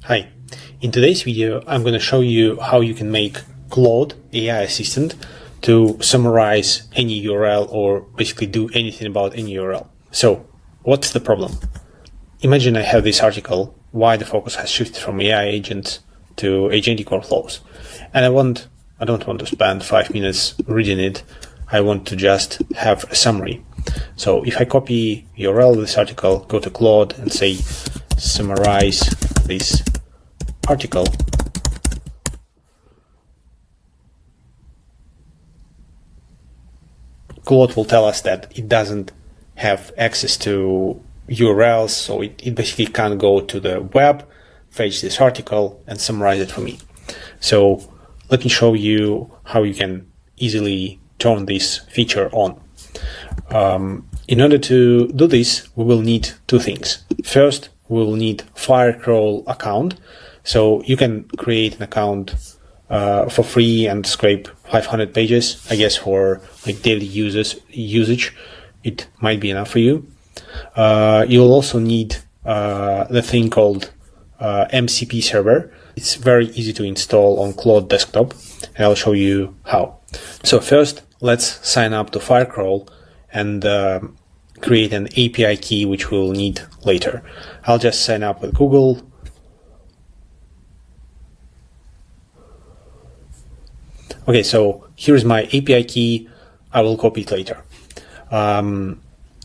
Hi, in today's video I'm going to show you how you can make Claude AI assistant to summarize any URL or basically do anything about any URL. So what's the problem? Imagine I have this article, why the focus has shifted from AI agents to agentic workflows, and I don't want to spend 5 minutes reading it. I want to just have a summary. So if I copy URL of this article, go to Claude and say summarize this article, Claude will tell us that it doesn't have access to URLs, so it basically can't go to the web, fetch this article, and summarize it for me. So let me show you how you can easily turn this feature on. In order to do this, we will need two things. First, we will need Firecrawl account. So you can create an account for free and scrape 500 pages. I guess for like daily usage, it might be enough for you. You'll also need the thing called MCP server. It's very easy to install on Claude desktop, and I'll show you how. So first, let's sign up to Firecrawl and create an API key, which we'll need later. I'll just sign up with Google. Okay, so here's my API key. I will copy it later.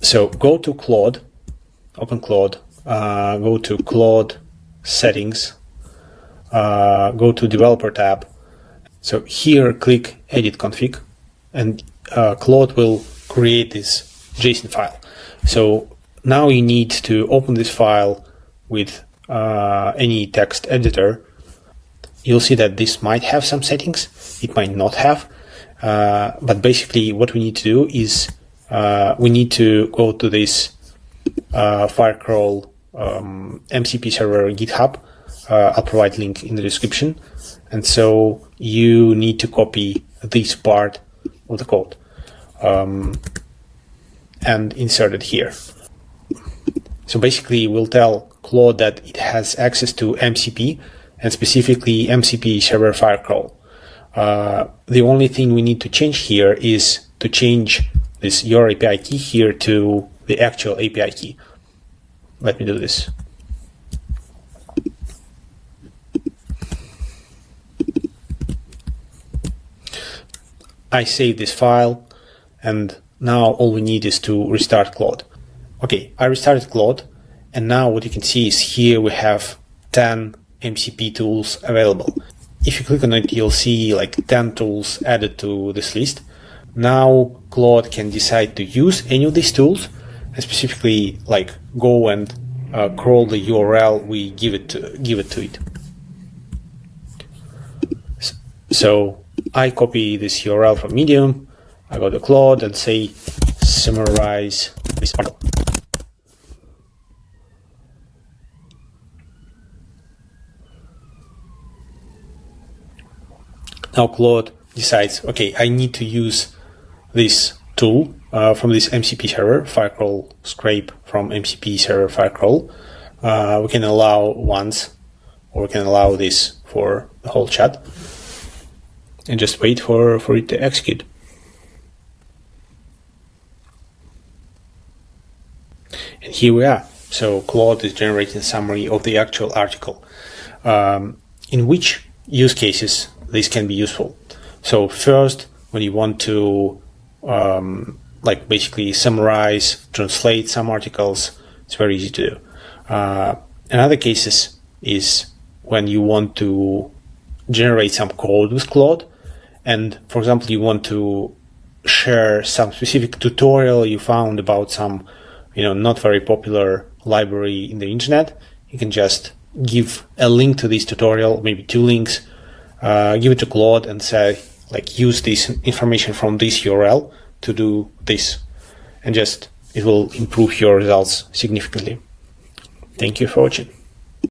So go to Claude, open Claude, go to Claude settings, go to developer tab. So here click edit config, and Claude will create this JSON file. So now you need to open this file with any text editor. You'll see that this might have some settings, it might not have, but basically what we need to do is we need to go to this Firecrawl MCP server GitHub. I'll provide link in the description. And so you need to copy this part of the code and insert it here. So basically we'll tell Claude that it has access to MCP, and specifically MCP server Firecrawl. The only thing we need to change here is to change this your API key here to the actual API key. Let me do this. I save this file, and now all we need is to restart Claude. Okay, I restarted Claude, and now what you can see is here we have 10 MCP tools available. If you click on it, you'll see like 10 tools added to this list. Now Claude can decide to use any of these tools, and specifically like go and crawl the URL we give it to it. So I copy this URL from Medium, I go to Claude and say summarize this article. Now Claude decides, okay, I need to use this tool from this MCP server, Firecrawl scrape from MCP server Firecrawl. We can allow once, or we can allow this for the whole chat, and just wait for it to execute. And here we are. So Claude is generating a summary of the actual article. In which use cases this can be useful? So first, when you want to like basically summarize, translate some articles, it's very easy to do. Another cases is when you want to generate some code with Claude, and for example you want to share some specific tutorial you found about some not very popular library in the internet. You can just give a link to this tutorial, maybe 2 links, give it to Claude and say like use this information from this URL to do this, and just it will improve your results significantly. Thank you for watching.